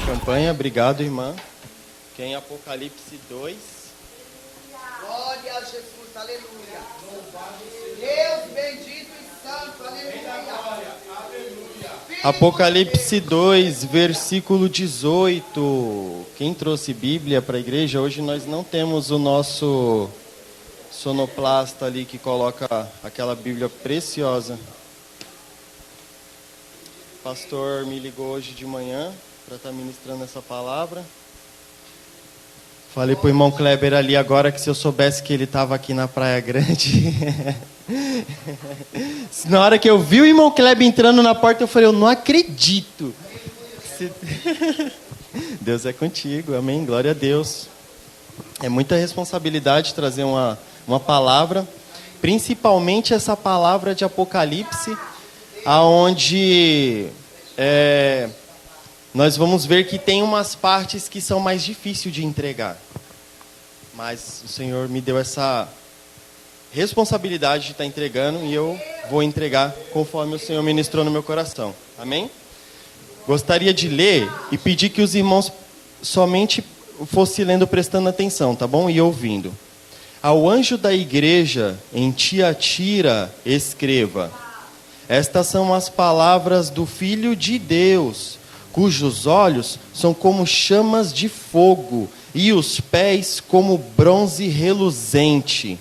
champanhe. Obrigado, irmã. Que é em Apocalipse 2. Glória a Jesus, aleluia. Deus bendito e santo, aleluia. Apocalipse 2, versículo 18. Quem trouxe Bíblia para a igreja? Hoje nós não temos o nosso sonoplasta ali que coloca aquela Bíblia preciosa. O pastor me ligou hoje de manhã para estar ministrando essa palavra. Falei pro irmão Kleber ali agora que se eu soubesse que ele estava aqui na Praia Grande. Na hora que eu vi o irmão Kleber entrando na porta, eu falei, eu não acredito. Deus é contigo, amém, glória a Deus. É muita responsabilidade trazer uma palavra, principalmente essa palavra de Apocalipse, aonde nós vamos ver que tem umas partes que são mais difíceis de entregar. Mas o Senhor me deu essa responsabilidade de estar entregando e eu vou entregar conforme o Senhor ministrou no meu coração. Amém? Gostaria de ler e pedir que os irmãos somente fossem lendo, prestando atenção, tá bom? E ouvindo. Ao anjo da igreja em Tiatira escreva: estas são as palavras do Filho de Deus, cujos olhos são como chamas de fogo e os pés como bronze reluzente.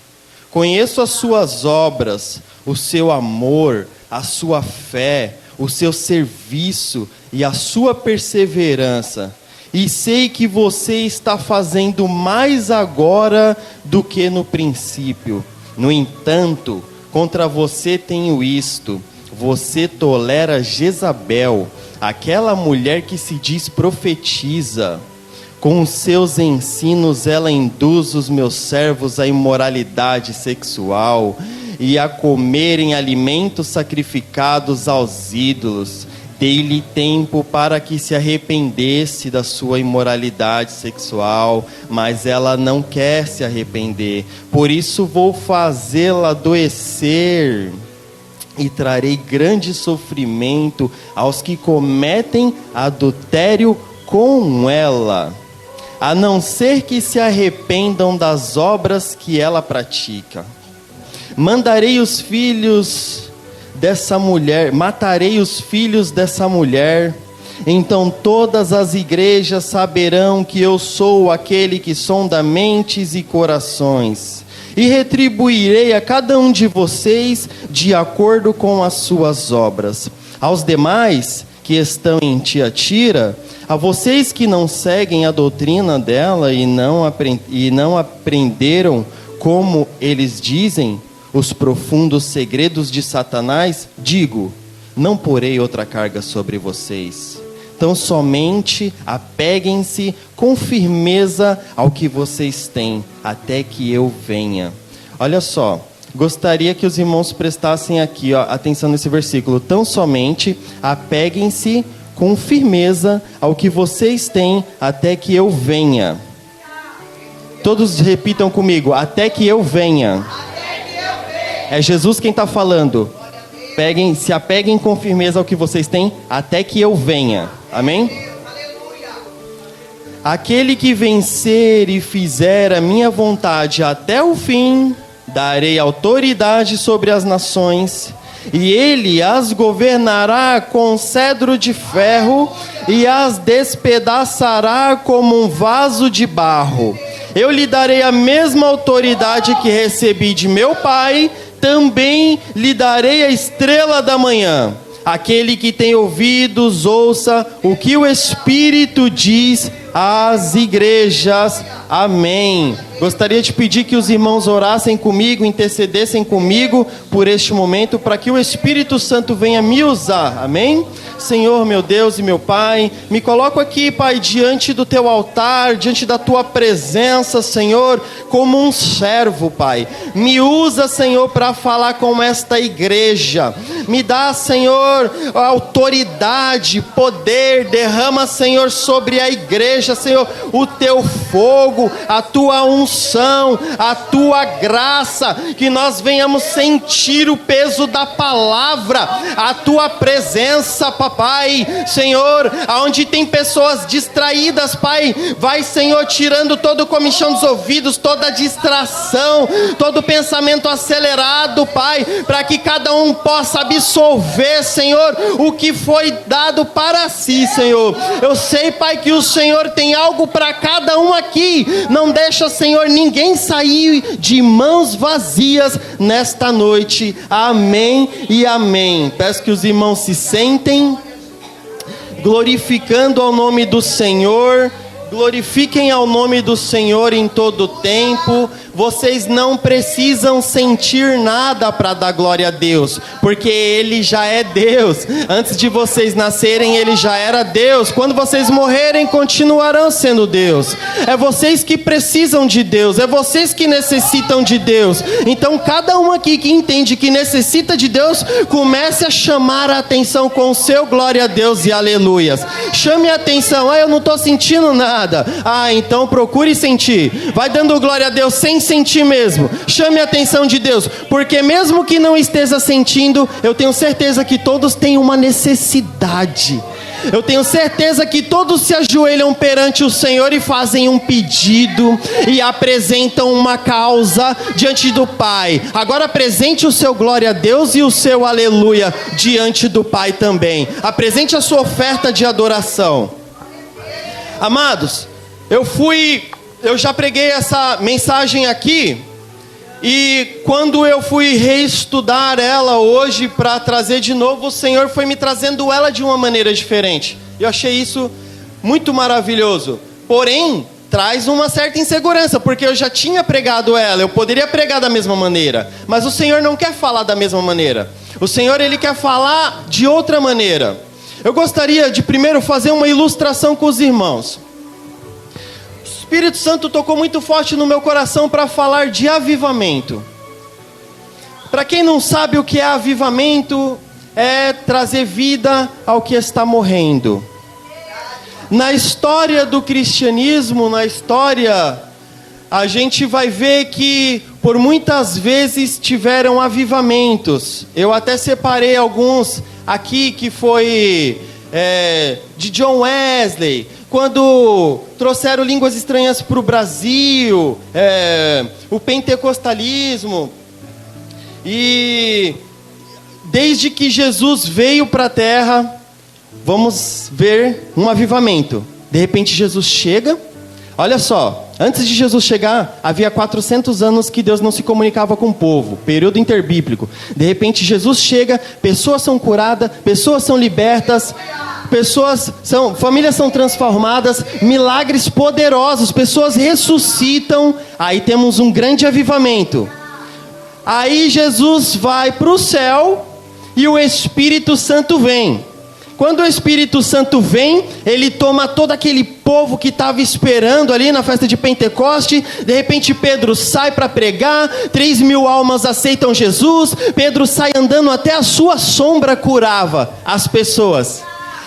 Conheço as suas obras, o seu amor, a sua fé, o seu serviço e a sua perseverança. E sei que você está fazendo mais agora do que no princípio. No entanto, contra você tenho isto: você tolera Jezabel, aquela mulher que se diz profetiza. Com os seus ensinos ela induz os meus servos à imoralidade sexual e a comerem alimentos sacrificados aos ídolos. Dei-lhe tempo para que se arrependesse da sua imoralidade sexual, mas ela não quer se arrepender. Por isso vou fazê-la adoecer e trarei grande sofrimento aos que cometem adultério com ela, a não ser que se arrependam das obras que ela pratica. Matarei os filhos dessa mulher, então todas as igrejas saberão que eu sou aquele que sonda mentes e corações, e retribuirei a cada um de vocês de acordo com as suas obras. Aos demais que estão em Tiatira, a vocês que não seguem a doutrina dela e não aprenderam, como eles dizem, os profundos segredos de Satanás, digo: não porei outra carga sobre vocês. Então somente apeguem-se com firmeza ao que vocês têm, até que eu venha. Olha só, gostaria que os irmãos prestassem aqui atenção nesse versículo. Tão somente apeguem-se com firmeza ao que vocês têm, até que eu venha. Todos repitam comigo: até que eu venha. É Jesus quem está falando. Se apeguem com firmeza ao que vocês têm, até que eu venha. Amém? Aquele que vencer e fizer a minha vontade até o fim, darei autoridade sobre as nações, e ele as governará com cedro de ferro e as despedaçará como um vaso de barro. Eu lhe darei a mesma autoridade que recebi de meu Pai, também lhe darei a estrela da manhã. Aquele que tem ouvidos, ouça o que o Espírito diz às igrejas. Amém. Gostaria de pedir que os irmãos orassem comigo, intercedessem comigo por este momento, para que o Espírito Santo venha me usar. Amém? Senhor, meu Deus e meu Pai, me coloco aqui, Pai, diante do Teu altar, diante da Tua presença, Senhor, como um servo, Pai. Me usa, Senhor, para falar com esta igreja. Me dá, Senhor, autoridade, poder. Derrama, Senhor, sobre a igreja, Senhor, o Teu fogo, a Tua unção, a Tua graça, que nós venhamos sentir o peso da palavra, a Tua presença, Pai. papai. Senhor, aonde tem pessoas distraídas, Pai, vai, Senhor, tirando todo o comichão dos ouvidos, toda a distração, todo o pensamento acelerado, Pai, para que cada um possa absorver, Senhor, o que foi dado para si, Senhor. Eu sei, Pai, que o Senhor tem algo para cada um aqui. Não deixa, Senhor, ninguém sair de mãos vazias nesta noite. Amém e amém. Peço que os irmãos se sentem, glorificando ao nome do Senhor. Glorifiquem ao nome do Senhor em todo o tempo. Vocês não precisam sentir nada para dar glória a Deus, porque Ele já é Deus. Antes de vocês nascerem, Ele já era Deus. Quando vocês morrerem, continuarão sendo Deus. É vocês que precisam de Deus, é vocês que necessitam de Deus. Então cada um aqui que entende que necessita de Deus, comece a chamar a atenção com o seu glória a Deus e aleluias. Chame a atenção. Eu não estou sentindo nada. Então procure sentir. Vai dando glória a Deus sem sentir mesmo. Chame a atenção de Deus, porque mesmo que não esteja sentindo, eu tenho certeza que todos têm uma necessidade. Eu tenho certeza que todos se ajoelham perante o Senhor e fazem um pedido e apresentam uma causa diante do Pai. Agora apresente o seu glória a Deus e o seu aleluia diante do Pai também. Apresente a sua oferta de adoração. Amados, eu já preguei essa mensagem aqui, e quando eu fui reestudar ela hoje para trazer de novo, o Senhor foi me trazendo ela de uma maneira diferente. Eu achei isso muito maravilhoso. Porém, traz uma certa insegurança, porque eu já tinha pregado ela, eu poderia pregar da mesma maneira, mas o Senhor não quer falar da mesma maneira. O Senhor, Ele quer falar de outra maneira. Eu gostaria de primeiro fazer uma ilustração com os irmãos. O Espírito Santo tocou muito forte no meu coração para falar de avivamento. Para quem não sabe o que é avivamento, é trazer vida ao que está morrendo. Na história do cristianismo, a gente vai ver que por muitas vezes tiveram avivamentos. Eu até separei alguns aqui que foi de John Wesley, quando trouxeram línguas estranhas para o Brasil, o pentecostalismo, e desde que Jesus veio para a terra, vamos ver um avivamento. De repente Jesus chega, olha só, antes de Jesus chegar, havia 400 anos que Deus não se comunicava com o povo, período interbíblico. De repente Jesus chega, pessoas são curadas, pessoas são libertas, famílias são transformadas, milagres poderosos, pessoas ressuscitam. Aí temos um grande avivamento. Aí Jesus vai para o céu e o Espírito Santo vem. Quando o Espírito Santo vem, ele toma todo aquele povo que estava esperando ali na festa de Pentecoste. De repente Pedro sai para pregar, 3.000 almas aceitam Jesus. Pedro sai andando, até a sua sombra curava as pessoas.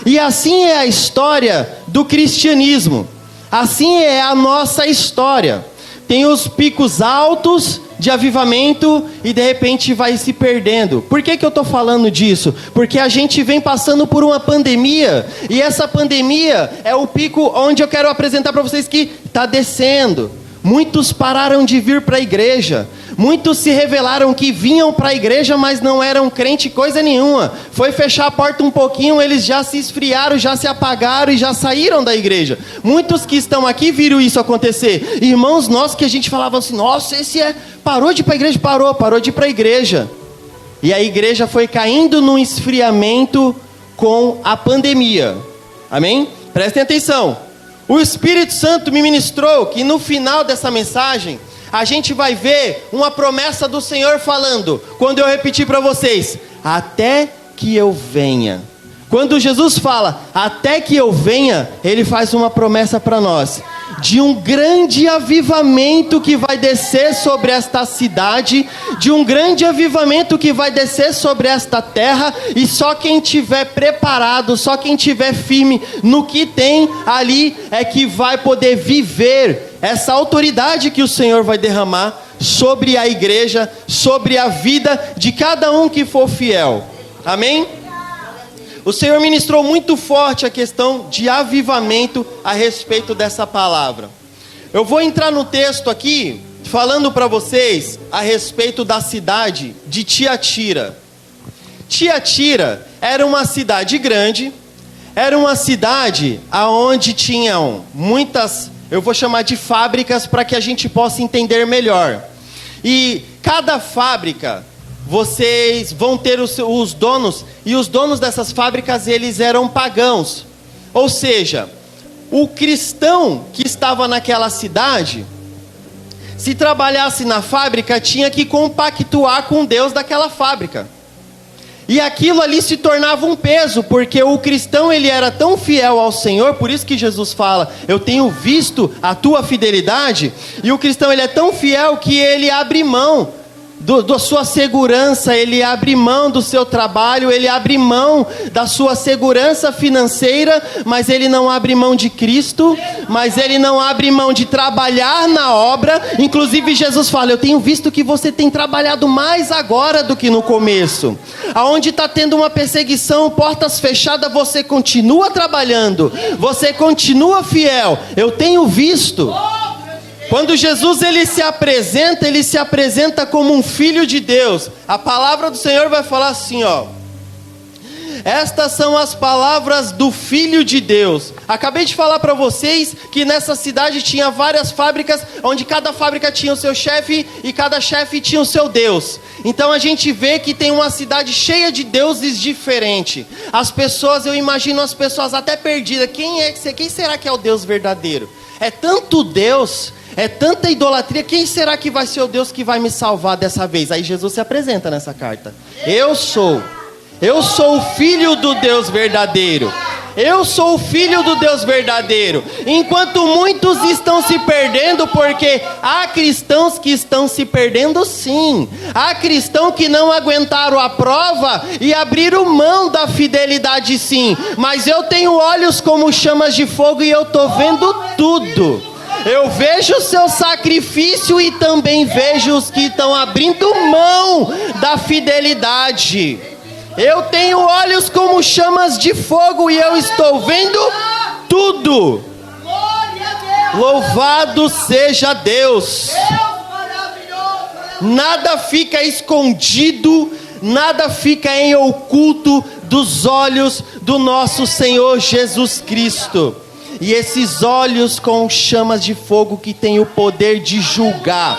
E assim é a história do cristianismo. Assim é a nossa história. Tem os picos altos de avivamento e de repente vai se perdendo. Por que eu estou falando disso? Porque a gente vem passando por uma pandemia, e essa pandemia é o pico onde eu quero apresentar para vocês que está descendo. Muitos pararam de vir para a igreja. Muitos se revelaram que vinham para a igreja, mas não eram crente coisa nenhuma. Foi fechar a porta um pouquinho, eles já se esfriaram, já se apagaram e já saíram da igreja. Muitos que estão aqui viram isso acontecer. Irmãos nossos que a gente falava assim, nossa, parou de ir para a igreja, parou de ir para a igreja. E a igreja foi caindo num esfriamento com a pandemia. Amém? Prestem atenção. O Espírito Santo me ministrou que no final dessa mensagem, a gente vai ver uma promessa do Senhor falando, quando eu repetir para vocês, até que eu venha. Quando Jesus fala, até que eu venha, Ele faz uma promessa para nós, de um grande avivamento que vai descer sobre esta cidade, de um grande avivamento que vai descer sobre esta terra, e só quem estiver preparado, só quem estiver firme no que tem ali, é que vai poder viver essa autoridade que o Senhor vai derramar sobre a igreja, sobre a vida de cada um que for fiel. Amém? o Senhor ministrou muito forte a questão de avivamento a respeito dessa palavra. Eu vou entrar no texto aqui, falando para vocês a respeito da cidade de Tiatira. Tiatira era uma cidade grande, era uma cidade onde tinham muitas, eu vou chamar de fábricas para que a gente possa entender melhor. E cada fábrica, vocês vão ter os donos, e os donos dessas fábricas, eles eram pagãos. Ou seja, o cristão que estava naquela cidade, se trabalhasse na fábrica, tinha que compactuar com Deus daquela fábrica. E aquilo ali se tornava um peso, porque o cristão ele era tão fiel ao Senhor, por isso que Jesus fala, eu tenho visto a tua fidelidade, e o cristão ele é tão fiel que ele abre mão da sua segurança, ele abre mão do seu trabalho, ele abre mão da sua segurança financeira, mas ele não abre mão de Cristo, mas ele não abre mão de trabalhar na obra. Inclusive Jesus fala, eu tenho visto que você tem trabalhado mais agora do que no começo. Aonde está tendo uma perseguição, portas fechadas, você continua trabalhando, você continua fiel, eu tenho visto. Quando Jesus ele se apresenta como um filho de Deus. A palavra do Senhor vai falar assim, ó. Estas são as palavras do Filho de Deus. Acabei de falar para vocês que nessa cidade tinha várias fábricas, onde cada fábrica tinha o seu chefe e cada chefe tinha o seu Deus. Então a gente vê que tem uma cidade cheia de deuses diferentes. As pessoas, eu imagino as pessoas até perdidas. Quem será que é o Deus verdadeiro? É tanto Deus, é tanta idolatria, quem será que vai ser o Deus que vai me salvar dessa vez? Aí Jesus se apresenta nessa carta. Eu sou o Filho do Deus verdadeiro. Eu sou o Filho do Deus verdadeiro. Enquanto muitos estão se perdendo, porque há cristãos que estão se perdendo sim. Há cristãos que não aguentaram a prova e abriram mão da fidelidade sim. Mas eu tenho olhos como chamas de fogo e eu estou vendo tudo. Eu vejo o seu sacrifício e também vejo os que estão abrindo mão da fidelidade. Eu tenho olhos como chamas de fogo e eu estou vendo tudo. Louvado seja Deus. Nada fica escondido, nada fica em oculto dos olhos do nosso Senhor Jesus Cristo. E esses olhos com chamas de fogo que tem o poder de julgar.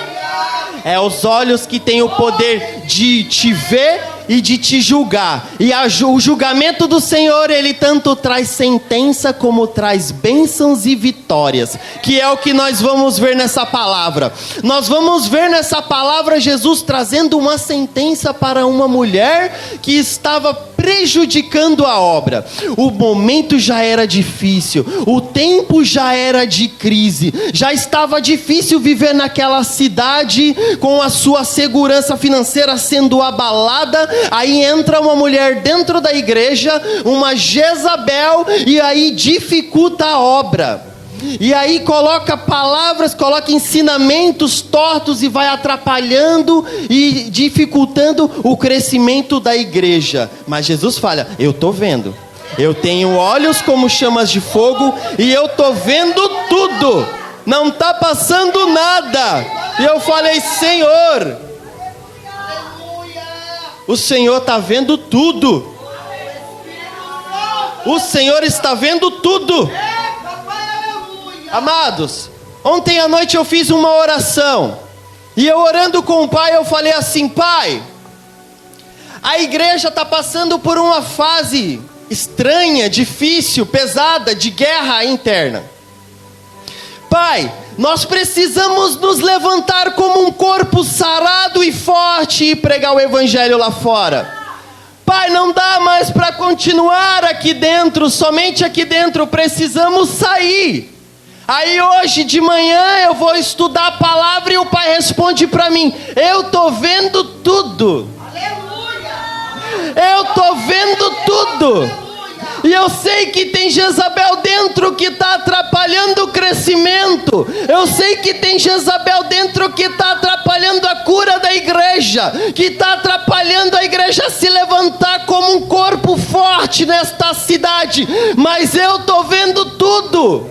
É os olhos que tem o poder de te ver e de te julgar. E o julgamento do Senhor, ele tanto traz sentença como traz bênçãos e vitórias, que é o que nós vamos ver nessa palavra. Nós vamos ver nessa palavra Jesus trazendo uma sentença para uma mulher que estava prejudicando a obra. O momento já era difícil, o tempo já era de crise, já estava difícil viver naquela cidade com a sua segurança financeira sendo abalada. Aí entra uma mulher dentro da igreja, uma Jezabel, e aí dificulta a obra. E aí coloca palavras, coloca ensinamentos tortos e vai atrapalhando e dificultando o crescimento da igreja. Mas Jesus fala, eu estou vendo. Eu tenho olhos como chamas de fogo e eu estou vendo tudo. Não está passando nada. E eu falei, Senhor, o Senhor está vendo tudo. O Senhor está vendo tudo. Amados, ontem à noite eu fiz uma oração. E eu orando com o Pai, eu falei assim, Pai, a igreja está passando por uma fase estranha, difícil, pesada, de guerra interna. Pai, nós precisamos nos levantar como um corpo sarado e forte e pregar o evangelho lá fora. Pai, não dá mais para continuar aqui dentro, somente aqui dentro, precisamos sair. Aí hoje de manhã eu vou estudar a palavra e o Pai responde para mim, eu estou vendo tudo. Eu estou vendo tudo. E eu sei que tem Jezabel dentro que está atrapalhando o crescimento. Eu sei que tem Jezabel dentro que está atrapalhando a cura da igreja, que está atrapalhando a igreja a se levantar como um corpo forte nesta cidade. Mas eu estou vendo tudo.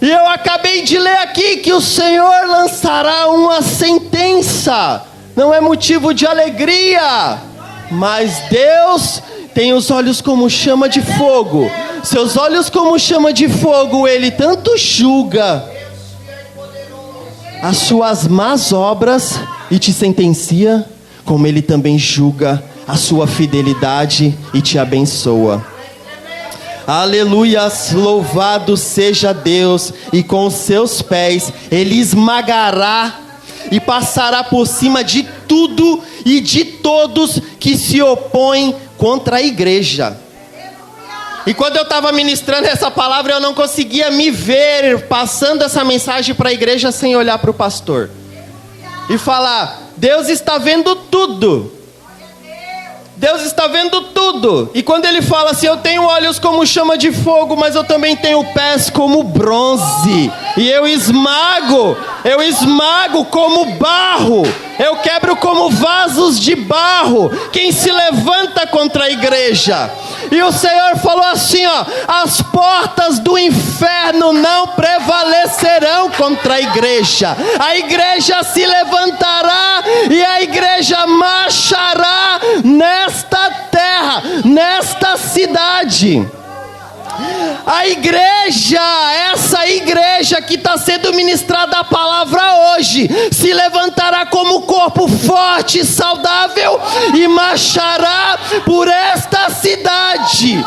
E eu acabei de ler aqui que o Senhor lançará uma sentença. Não é motivo de alegria, mas Deus tem os olhos como chama de fogo. Seus olhos como chama de fogo, Ele tanto julga as suas más obras e te sentencia, como Ele também julga a sua fidelidade e te abençoa. Aleluias, louvado seja Deus. E com os seus pés Ele esmagará e passará por cima de tudo e de todos que se opõem contra a igreja. E quando eu estava ministrando essa palavra, eu não conseguia me ver passando essa mensagem para a igreja sem olhar para o pastor e falar: Deus está vendo tudo. Deus está vendo tudo. E quando Ele fala assim: eu tenho olhos como chama de fogo, mas eu também tenho pés como bronze, e eu esmago como barro, eu quebro como vasos de barro quem se levanta contra a igreja. E o Senhor falou assim, ó: as portas do inferno não prevalecerão contra a igreja se levantará e a igreja marchará nesta terra, nesta cidade. A igreja, essa igreja que está sendo ministrada a palavra hoje, se levantará como corpo forte e saudável e marchará por esta cidade.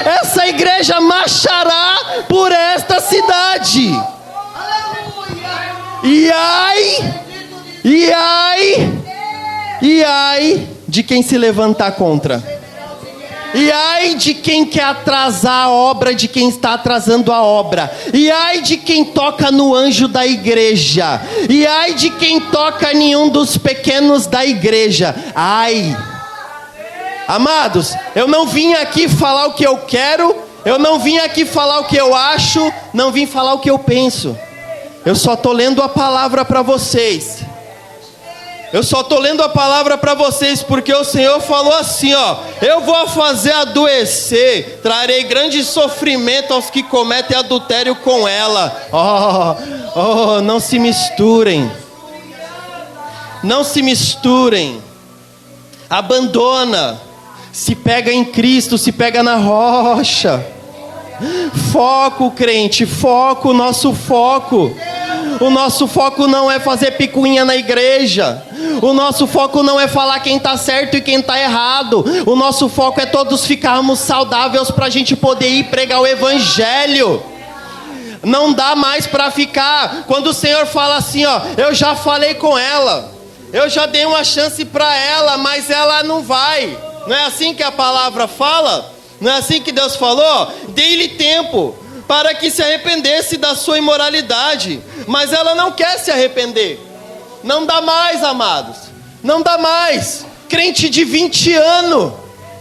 Essa igreja marchará por esta cidade. E ai de quem se levantar contra. E ai de quem quer atrasar a obra, de quem está atrasando a obra. E ai de quem toca no anjo da igreja. E ai de quem toca em um dos pequenos da igreja. Ai. Amados, eu não vim aqui falar o que eu quero, eu não vim aqui falar o que eu acho, não vim falar o que eu penso. Eu só estou lendo a palavra para vocês. Eu só estou lendo a palavra para vocês porque o Senhor falou assim, ó: eu vou fazer adoecer, trarei grande sofrimento aos que cometem adultério com ela. Não se misturem. Não se misturem. Abandona. Se pega em Cristo, se pega na rocha. Foco, crente, foco, nosso foco. O nosso foco não é fazer picuinha na igreja. O nosso foco não é falar quem está certo e quem está errado. O nosso foco é todos ficarmos saudáveis para a gente poder ir pregar o evangelho. Não dá mais para ficar. Quando o Senhor fala assim, ó: eu já falei com ela, eu já dei uma chance para ela, mas ela não vai. Não é assim que a palavra fala? Não é assim que Deus falou? Dei-lhe tempo para que se arrependesse da sua imoralidade, mas ela não quer se arrepender. Não dá mais, amados, não dá mais. Crente de 20 anos,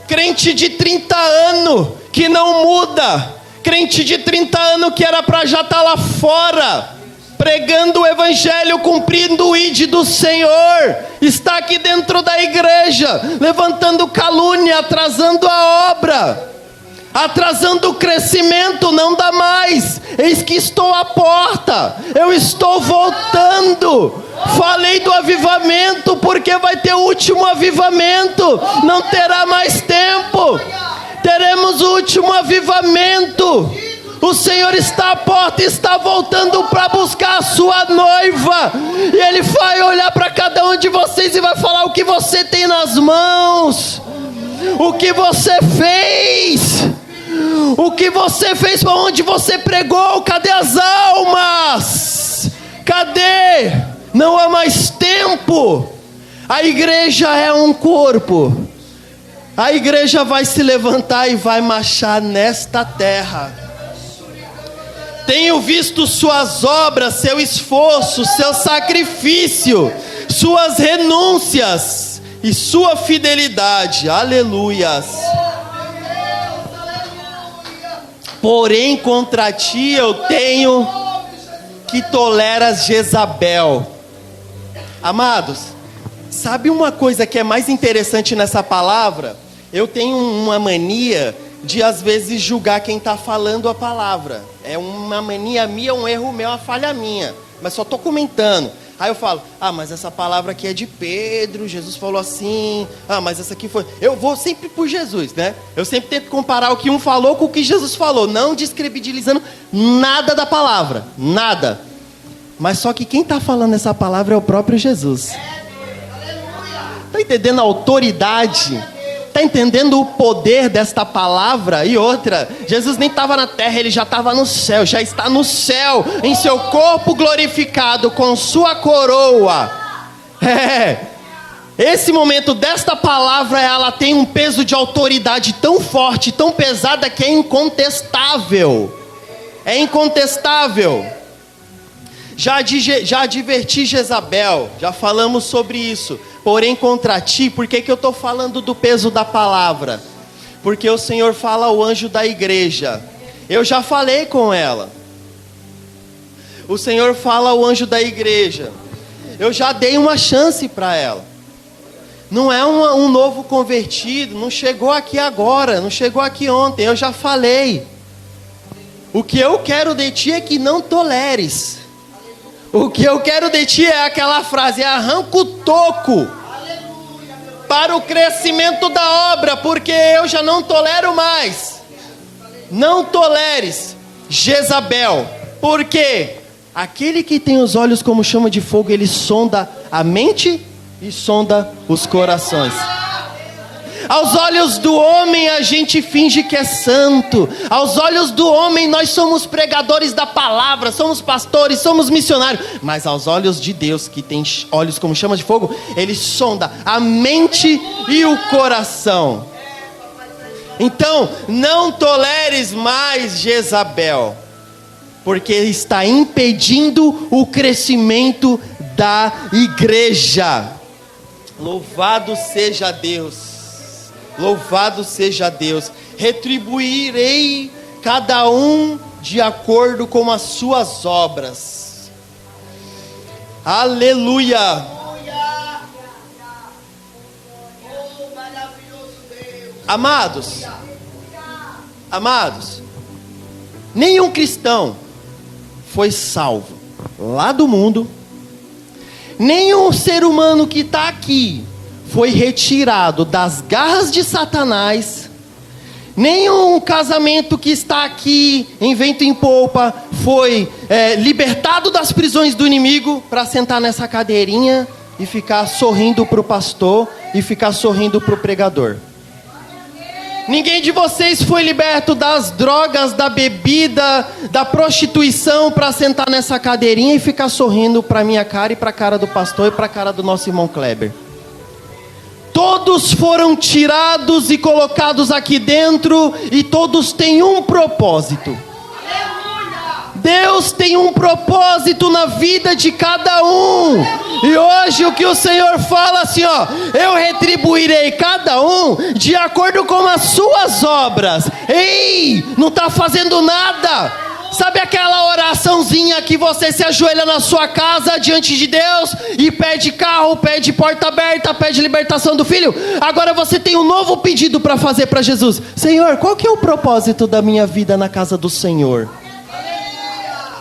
crente de 30 anos, que não muda. Crente de 30 anos que era para já estar lá fora, pregando o evangelho, cumprindo o ID do Senhor, está aqui dentro da igreja, levantando calúnia, atrasando a obra, atrasando o crescimento. Não dá mais. Eis que estou à porta, eu estou voltando. Falei do avivamento porque vai ter o último avivamento, não terá mais tempo. Teremos o último avivamento. O Senhor está à porta e está voltando para buscar a sua noiva. E Ele vai olhar para cada um de vocês e vai falar: o que você tem nas mãos? O que você fez? O que você fez? Para onde você pregou? Cadê as almas? Cadê? Não há mais tempo. A igreja é um corpo. A igreja vai se levantar e vai marchar nesta terra. Tenho visto suas obras, seu esforço, seu sacrifício, suas renúncias e sua fidelidade. Aleluias. Porém, contra ti eu tenho que toleras Jezabel. Amados, sabe uma coisa que é mais interessante nessa palavra? Eu tenho uma mania de às vezes julgar quem está falando a palavra. É uma mania minha, um erro meu, uma falha minha. Mas só estou comentando. Aí eu falo, mas essa palavra aqui é de Pedro, Jesus falou assim. Mas essa aqui foi... Eu vou sempre por Jesus, né? Eu sempre tento comparar o que um falou com o que Jesus falou, não descredibilizando nada da palavra, nada. Mas só que quem está falando essa palavra é o próprio Jesus. Está entendendo a autoridade? Está entendendo o poder desta palavra? E outra, Jesus nem estava na terra, ele já estava no céu, já está no céu, em seu corpo glorificado, com sua coroa. Esse momento desta palavra, ela tem um peso de autoridade tão forte, tão pesada, que é incontestável. É incontestável. Já adverti Jezabel, já falamos sobre isso. Porém, contra ti, por que eu estou falando do peso da palavra? Porque o Senhor fala ao anjo da igreja. Eu já falei com ela. O Senhor fala ao anjo da igreja. Eu já dei uma chance para ela. Não é um novo convertido, não chegou aqui agora, não chegou aqui ontem, eu já falei. O que eu quero de ti é que não toleres. O que eu quero de ti é aquela frase: arranca o toco para o crescimento da obra, porque eu já não tolero mais. Não toleres Jezabel, porque aquele que tem os olhos como chama de fogo, ele sonda a mente e sonda os corações. Aos olhos do homem a gente finge que é santo. Aos olhos do homem nós somos pregadores da palavra, somos pastores, somos missionários. Mas aos olhos de Deus, que tem olhos como chama de fogo, ele sonda a mente e o coração. Então, não toleres mais Jezabel, porque está impedindo o crescimento da igreja. Louvado seja Deus. Louvado seja Deus. Retribuirei cada um de acordo com as suas obras. Aleluia. Amados, nenhum cristão foi salvo lá do mundo. Nenhum ser humano que está aqui foi retirado das garras de Satanás. Nenhum casamento que está aqui em vento em polpa foi libertado das prisões do inimigo para sentar nessa cadeirinha e ficar sorrindo para o pastor e ficar sorrindo para o pregador. Ninguém de vocês foi liberto das drogas, da bebida, da prostituição para sentar nessa cadeirinha e ficar sorrindo para a minha cara e para a cara do pastor e para a cara do nosso irmão Kleber. Todos foram tirados e colocados aqui dentro e todos têm um propósito. Deus tem um propósito na vida de cada um. E hoje o que o Senhor fala assim, eu retribuirei cada um de acordo com as suas obras. Ei, não está fazendo nada. Sabe aquela oraçãozinha que você se ajoelha na sua casa diante de Deus e pede carro, pede porta aberta, pede libertação do filho? Agora você tem um novo pedido para fazer para Jesus. Senhor, qual que é o propósito da minha vida na casa do Senhor?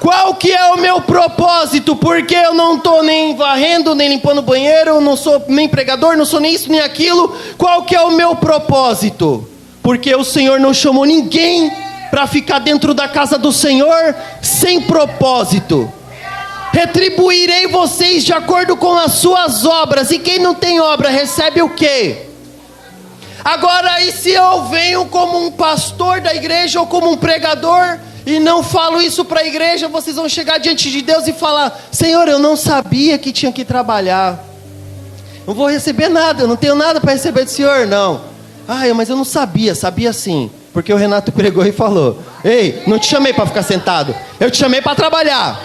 Qual que é o meu propósito? Porque eu não estou nem varrendo, nem limpando o banheiro, eu não sou nem pregador, não sou nem isso, nem aquilo. Qual que é o meu propósito? Porque o Senhor não chamou ninguém para ficar dentro da casa do Senhor sem propósito. Retribuirei vocês de acordo com as suas obras. E quem não tem obra recebe o quê? Agora, e se eu venho como um pastor da igreja ou como um pregador e não falo isso para a igreja, vocês vão chegar diante de Deus e falar: Senhor, eu não sabia que tinha que trabalhar. Não vou receber nada, eu não tenho nada para receber do Senhor, não. Mas eu não sabia sim. Porque o Renato pregou e falou: ei, não te chamei para ficar sentado, eu te chamei para trabalhar.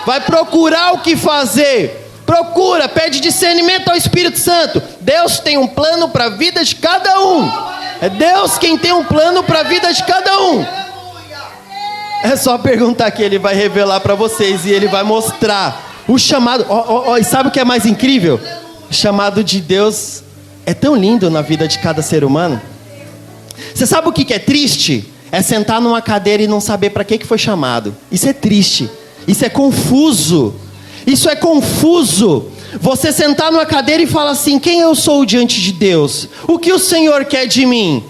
Vai procurar o que fazer. Procura, pede discernimento ao Espírito Santo. Deus tem um plano para a vida de cada um. É Deus quem tem um plano para a vida de cada um. É só perguntar que ele vai revelar para vocês e ele vai mostrar o chamado. E sabe o que é mais incrível? O chamado de Deus é tão lindo na vida de cada ser humano. Você sabe o que é triste? É sentar numa cadeira e não saber para que foi chamado. Isso é triste. Isso é confuso. Isso é confuso. Você sentar numa cadeira e falar assim: quem eu sou diante de Deus? O que o Senhor quer de mim?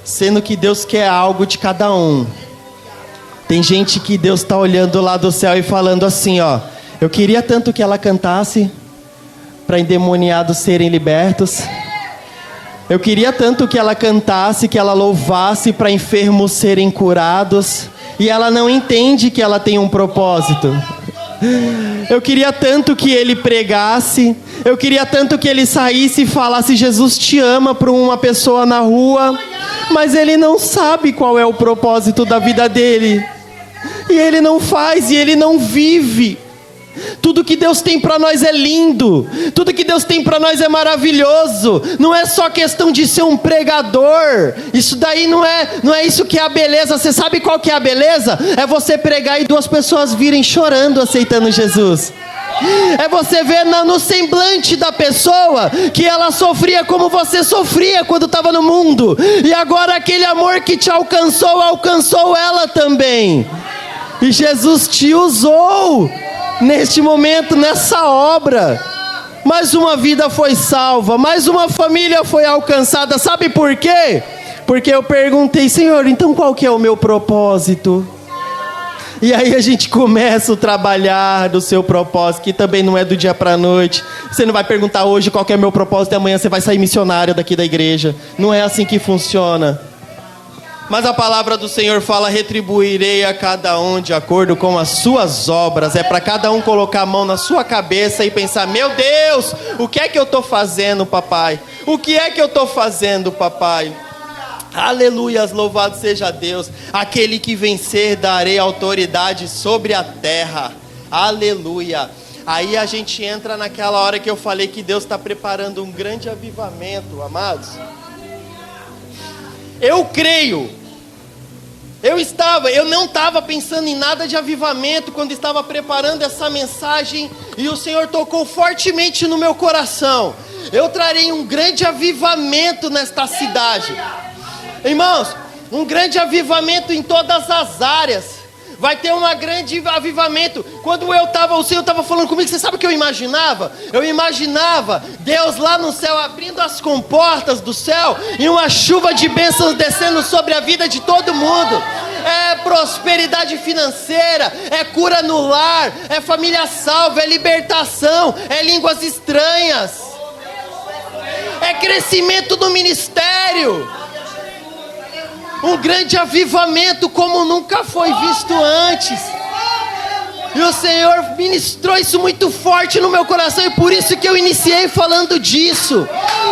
Sendo que Deus quer algo de cada um. Tem gente que Deus está olhando lá do céu e falando assim, ó: eu queria tanto que ela cantasse para endemoniados serem libertos. Eu queria tanto que ela cantasse, que ela louvasse para enfermos serem curados. E ela não entende que ela tem um propósito. Eu queria tanto que ele pregasse. Eu queria tanto que ele saísse e falasse: Jesus te ama, para uma pessoa na rua. Mas ele não sabe qual é o propósito da vida dele. E ele não faz, e ele não vive. Tudo que Deus tem para nós é lindo. Tudo que Deus tem para nós é maravilhoso. Não é só questão de ser um pregador. Isso daí não é isso que é a beleza. Você sabe qual que é a beleza? É você pregar e 2 pessoas virem chorando aceitando Jesus. É você ver no semblante da pessoa que ela sofria como você sofria quando estava no mundo. E agora aquele amor que te alcançou ela também. E Jesus te usou neste momento, nessa obra. Mais uma vida foi salva, mais uma família foi alcançada. Sabe por quê? Porque eu perguntei: Senhor, então qual que é o meu propósito? E aí a gente começa a trabalhar do seu propósito, que também não é do dia para a noite. Você não vai perguntar hoje qual que é o meu propósito e amanhã você vai sair missionário daqui da igreja. Não é assim que funciona. Mas a palavra do Senhor fala: retribuirei a cada um de acordo com as suas obras. É para cada um colocar a mão na sua cabeça e pensar: meu Deus, o que é que eu estou fazendo, papai? O que é que eu estou fazendo, papai? Aleluias, louvado seja Deus. Aquele que vencer, darei autoridade sobre a terra. Aleluia. Aí a gente entra naquela hora que eu falei que Deus está preparando um grande avivamento, amados. Eu creio. Eu não estava pensando em nada de avivamento quando estava preparando essa mensagem, e o Senhor tocou fortemente no meu coração. Eu trarei um grande avivamento nesta cidade. Irmãos, um grande avivamento em todas as áreas. Vai ter um grande avivamento. Quando o Senhor estava falando comigo, você sabe o que eu imaginava? Eu imaginava Deus lá no céu abrindo as comportas do céu e uma chuva de bênçãos descendo sobre a vida de todo mundo. É prosperidade financeira, é cura no lar, é família salva, é libertação, é línguas estranhas, é crescimento do ministério. Um grande avivamento como nunca foi visto antes. E o Senhor ministrou isso muito forte no meu coração, e por isso que eu iniciei falando disso.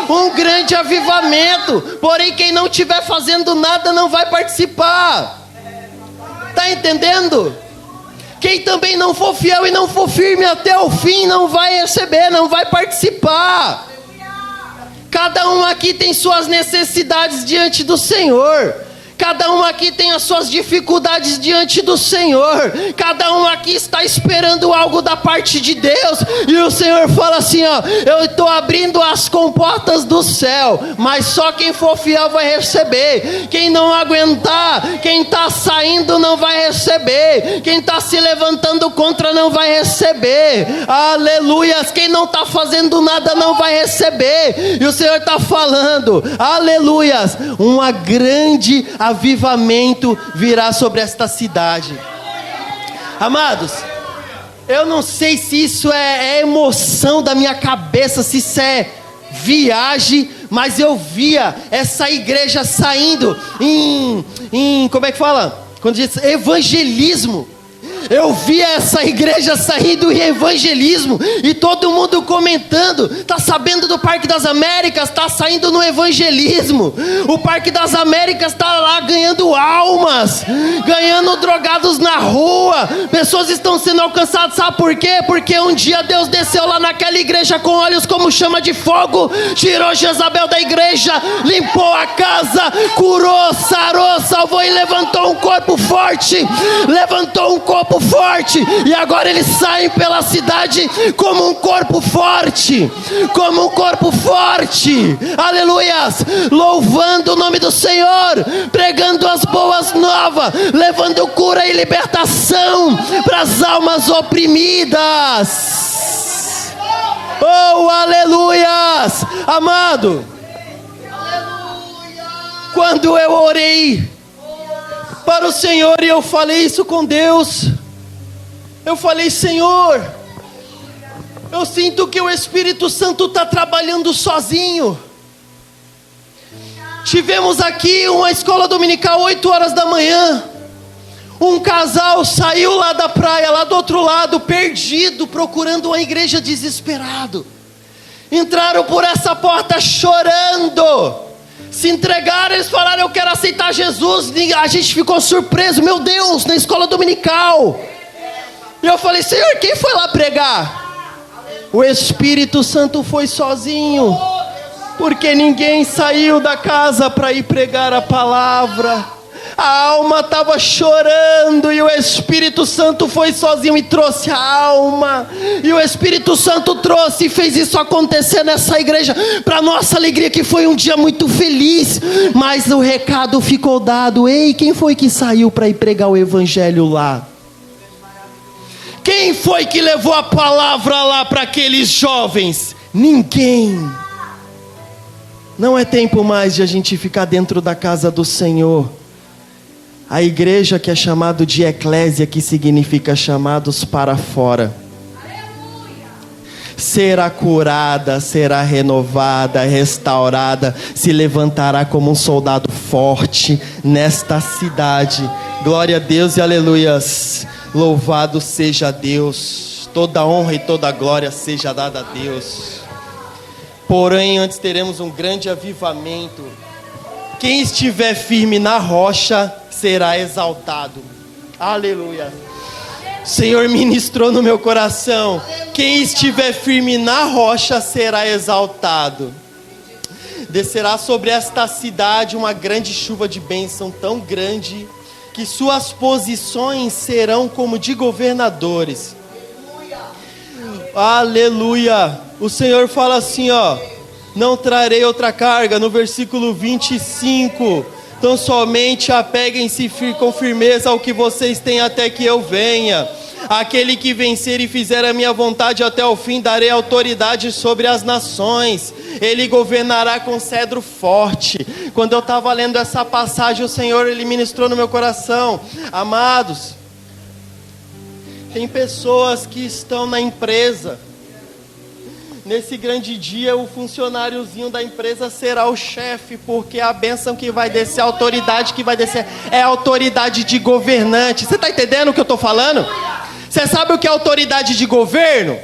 Um grande avivamento. Porém, quem não estiver fazendo nada não vai participar. Está entendendo? Quem também não for fiel e não for firme até o fim não vai receber, não vai participar. Cada um aqui tem suas necessidades diante do Senhor. Cada um aqui tem as suas dificuldades diante do Senhor. Cada um aqui está esperando algo da parte de Deus. E o Senhor fala assim, ó: eu estou abrindo as comportas do céu, mas só quem for fiel vai receber. Quem não aguentar, quem está saindo não vai receber. Quem está se levantando contra não vai receber. Aleluias. Quem não está fazendo nada não vai receber. E o Senhor está falando, aleluias, uma grande avivamento virá sobre esta cidade. Amados, eu não sei se isso é emoção da minha cabeça, se isso é viagem, mas eu via essa igreja saindo em como é que fala? Quando diz evangelismo. Eu via essa igreja saindo em evangelismo, e todo mundo comentando: tá sabendo do Parque das Américas? Tá saindo no evangelismo. O Parque das Américas tá lá ganhando almas. aleluias, ganhando drogados na rua, pessoas estão sendo alcançadas, sabe por quê? Porque um dia Deus desceu lá naquela igreja com olhos como chama de fogo, tirou Jezabel da igreja, limpou a casa, curou, sarou, salvou e levantou um corpo forte, e agora eles saem pela cidade como um corpo forte, aleluias, louvando o nome do Senhor, pregando as boas novas, levando cura e libertação para as almas oprimidas. Oh, aleluias, amado. Quando eu orei para o Senhor e eu falei isso com Deus, eu falei: Senhor, eu sinto que o Espírito Santo está trabalhando sozinho. Tivemos aqui uma escola dominical 8 horas da manhã. Um casal saiu lá da praia, lá do outro lado, perdido, procurando uma igreja, desesperado. Entraram por essa porta chorando, se entregaram, eles falaram: eu quero aceitar Jesus. A gente ficou surpreso, meu Deus, na escola dominical. E eu falei: Senhor, quem foi lá pregar? O Espírito Santo foi sozinho, porque ninguém saiu da casa para ir pregar a palavra. A alma estava chorando e o Espírito Santo foi sozinho e trouxe a alma. E o Espírito Santo trouxe e fez isso acontecer nessa igreja, para nossa alegria, que foi um dia muito feliz. Mas o recado ficou dado: ei, quem foi que saiu para ir pregar o evangelho lá? Quem foi que levou a palavra lá para aqueles jovens? Ninguém. Não é tempo mais de a gente ficar dentro da casa do Senhor. A igreja, que é chamado de eclésia, que significa chamados para fora, será curada, será renovada, restaurada, se levantará como um soldado forte nesta cidade. Glória a Deus e aleluias. Louvado seja Deus. Toda honra e toda glória seja dada a Deus. Porém, antes teremos um grande avivamento. Quem estiver firme na rocha será exaltado. Aleluia. O Senhor ministrou no meu coração: quem estiver firme na rocha será exaltado. Descerá sobre esta cidade uma grande chuva de bênção, tão grande que suas posições serão como de governadores. Aleluia. O Senhor fala assim, ó: não trarei outra carga, no versículo 25. Então somente apeguem-se com firmeza ao que vocês têm até que eu venha. Aquele que vencer e fizer a minha vontade até o fim, darei autoridade sobre as nações. Ele governará com cedro forte. Quando eu estava lendo essa passagem, o Senhor, Ele ministrou no meu coração: amados, tem pessoas que estão na empresa. Nesse grande dia, o funcionáriozinho da empresa será o chefe, porque a bênção que vai descer, a autoridade que vai descer, é a autoridade de governante. Você está entendendo o que eu estou falando? Você sabe o que é autoridade de governo?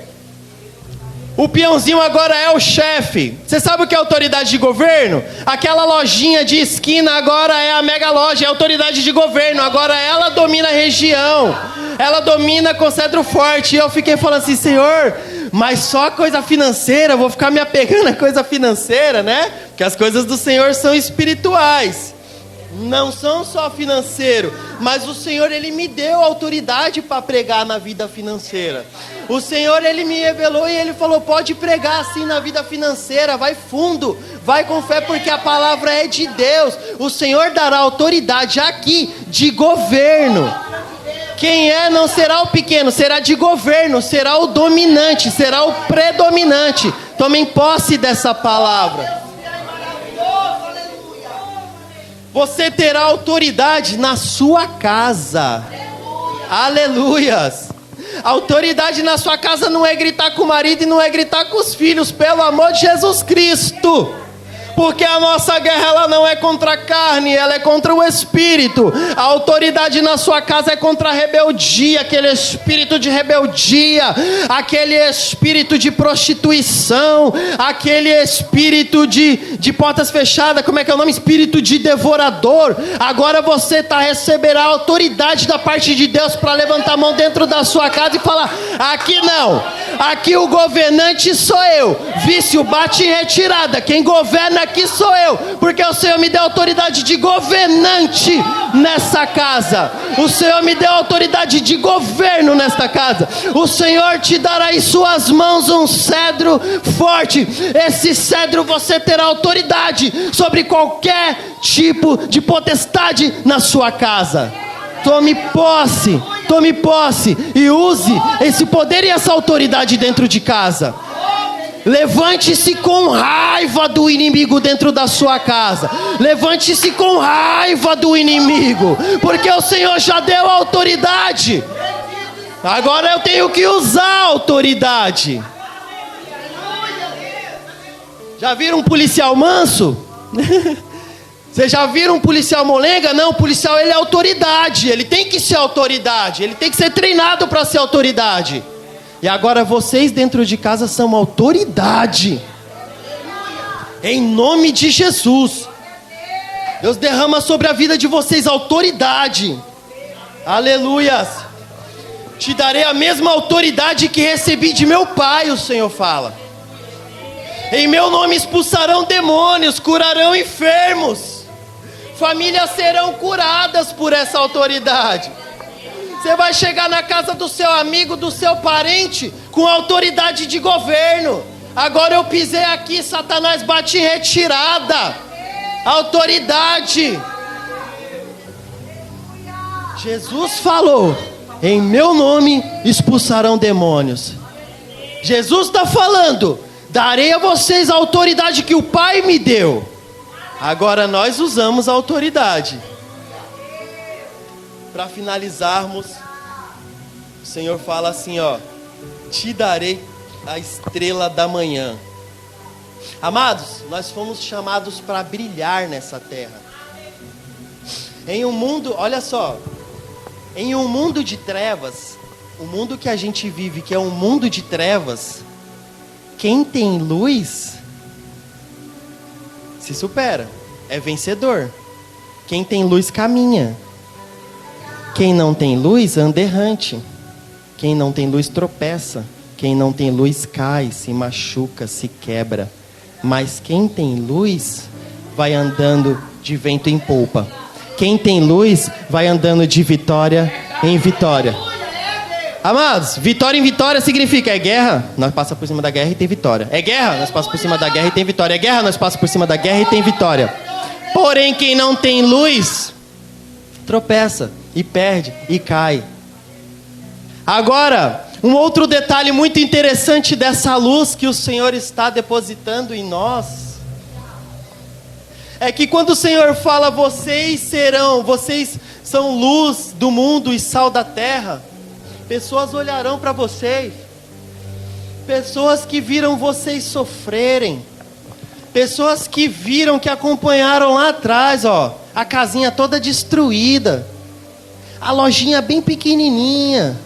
O peãozinho agora é o chefe. Você sabe o que é autoridade de governo? Aquela lojinha de esquina agora é a mega loja, é a autoridade de governo. Agora ela domina a região, ela domina com cedro forte. E eu fiquei falando assim: Senhor, mas só coisa financeira, eu vou ficar me apegando a coisa financeira, né? Porque as coisas do Senhor são espirituais, não são só financeiro. Mas o Senhor, Ele me deu autoridade para pregar na vida financeira. O Senhor, Ele me revelou e Ele falou: pode pregar assim na vida financeira, vai fundo, vai com fé, porque a palavra é de Deus. O Senhor dará autoridade aqui de governo. Quem é não será o pequeno, será de governo, será o dominante, será o predominante. Tomem posse dessa palavra. Você terá autoridade na sua casa. Aleluias. A autoridade na sua casa não é gritar com o marido e não é gritar com os filhos, pelo amor de Jesus Cristo. Porque a nossa guerra ela não é contra a carne, ela é contra o espírito. A autoridade na sua casa é contra a rebeldia, aquele espírito de rebeldia, aquele espírito de prostituição, aquele espírito de portas fechadas, como é que é o nome? Espírito de devorador. Agora você receberá a autoridade da parte de Deus para levantar a mão dentro da sua casa e falar: aqui não, aqui o governante sou eu. Vício bate em retirada, quem governa aqui sou eu, porque o Senhor me deu autoridade de governante nessa casa. O Senhor me deu autoridade de governo nesta casa. O Senhor te dará em suas mãos um cedro forte. Esse cedro você terá autoridade sobre qualquer tipo de potestade na sua casa. Tome posse e use esse poder e essa autoridade dentro de casa. Levante-se com raiva do inimigo dentro da sua casa. Levante-se com raiva do inimigo, porque o Senhor já deu a autoridade. Agora eu tenho que usar a autoridade. Já viram um policial manso? Vocês já viram um policial molenga? Não, o policial ele é autoridade. Ele tem que ser autoridade. Ele tem que ser treinado para ser autoridade. E agora vocês dentro de casa são autoridade. Em nome de Jesus. Deus derrama sobre a vida de vocês autoridade. Aleluias. Te darei a mesma autoridade que recebi de meu Pai, o Senhor fala. Em meu nome expulsarão demônios, curarão enfermos. Famílias serão curadas por essa autoridade. Você vai chegar na casa do seu amigo, do seu parente, com autoridade de governo. Agora eu pisei aqui, Satanás bate em retirada. Autoridade. Jesus falou: em meu nome expulsarão demônios. Jesus está falando: darei a vocês a autoridade que o Pai me deu. Agora nós usamos a autoridade. Para finalizarmos, o Senhor fala assim, ó: te darei a estrela da manhã. Amados, nós fomos chamados para brilhar nessa terra. Em um mundo, olha só, em um mundo de trevas, o mundo que a gente vive, que é um mundo de trevas, quem tem luz se supera, é vencedor. Quem tem luz caminha. Quem não tem luz anda errante. Quem não tem luz tropeça. Quem não tem luz cai, se machuca, se quebra. Mas quem tem luz vai andando de vento em polpa. Quem tem luz vai andando de vitória em vitória. Amados, vitória em vitória significa: é guerra, nós passamos por cima da guerra e tem vitória. É guerra, nós passamos por cima da guerra e tem vitória. É guerra, nós passamos por cima da guerra e tem vitória. Porém, quem não tem luz tropeça e perde e cai. Agora, um outro detalhe muito interessante dessa luz que o Senhor está depositando em nós é que quando o Senhor fala: vocês são luz do mundo e sal da terra, pessoas olharão para vocês, pessoas que viram vocês sofrerem, pessoas que viram, que acompanharam lá atrás, ó, a casinha toda destruída, a lojinha bem pequenininha,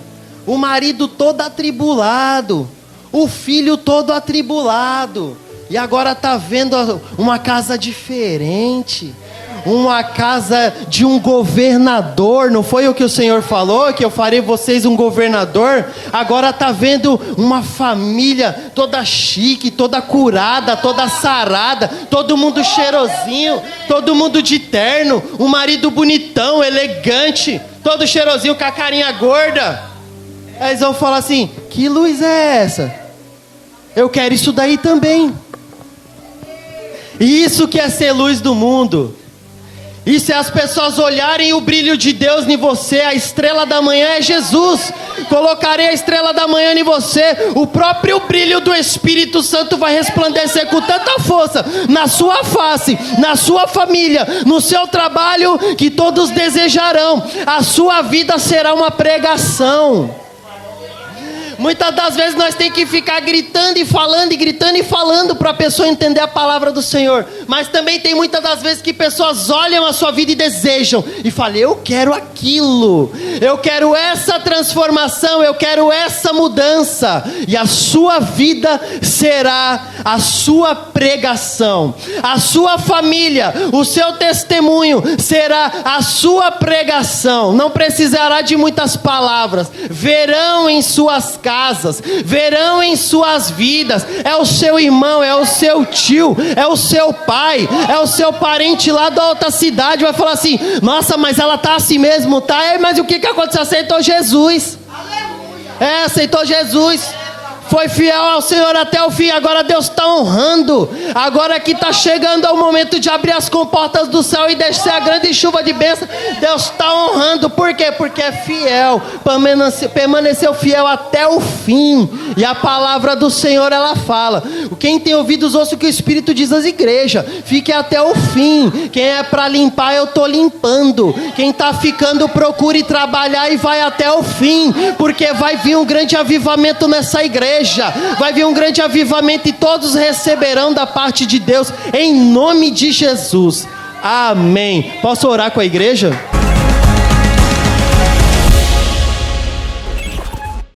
o marido todo atribulado, o filho todo atribulado, e agora está vendo uma casa diferente, uma casa de um governador. Não foi o que o Senhor falou, que eu farei vocês um governador? Agora está vendo uma família toda chique, toda curada, toda sarada, todo mundo cheirosinho, todo mundo de terno, um marido bonitão, elegante, todo cheirosinho com a carinha gorda. Aí eles vão falar assim: que luz é essa? Eu quero isso daí também. E isso que é ser luz do mundo. Isso é as pessoas olharem o brilho de Deus em você. A estrela da manhã é Jesus. Colocarei a estrela da manhã em você. O próprio brilho do Espírito Santo vai resplandecer com tanta força na sua face, na sua família, no seu trabalho, que todos desejarão. A sua vida será uma pregação. Muitas das vezes nós temos que ficar gritando e falando para a pessoa entender a palavra do Senhor. Mas também tem muitas das vezes que pessoas olham a sua vida e desejam e falam: eu quero aquilo, eu quero essa transformação, eu quero essa mudança. E a sua vida será a sua pregação, a sua família, o seu testemunho será a sua pregação. Não precisará de muitas palavras. Verão em suas casas, verão em suas vidas. É o seu irmão, é o seu tio, é o seu pai, é o seu parente lá da outra cidade. Vai falar assim: nossa, mas ela tá assim mesmo, tá? Mas o que aconteceu? Aceitou Jesus. Aceitou Jesus. Foi fiel ao Senhor até o fim. Agora Deus está honrando. Agora que está chegando o momento de abrir as comportas do céu e descer a grande chuva de bênção. Deus está honrando. Por quê? Porque é fiel. Permaneceu fiel até o fim. E a palavra do Senhor, ela fala: quem tem ouvidos, ouça o que o Espírito diz às igrejas. Fique até o fim. Quem é para limpar, eu estou limpando. Quem está ficando, procure trabalhar e vai até o fim. Porque vai vir um grande avivamento nessa igreja. Vai vir um grande avivamento e todos receberão da parte de Deus, em nome de Jesus. Amém. Posso orar com a igreja?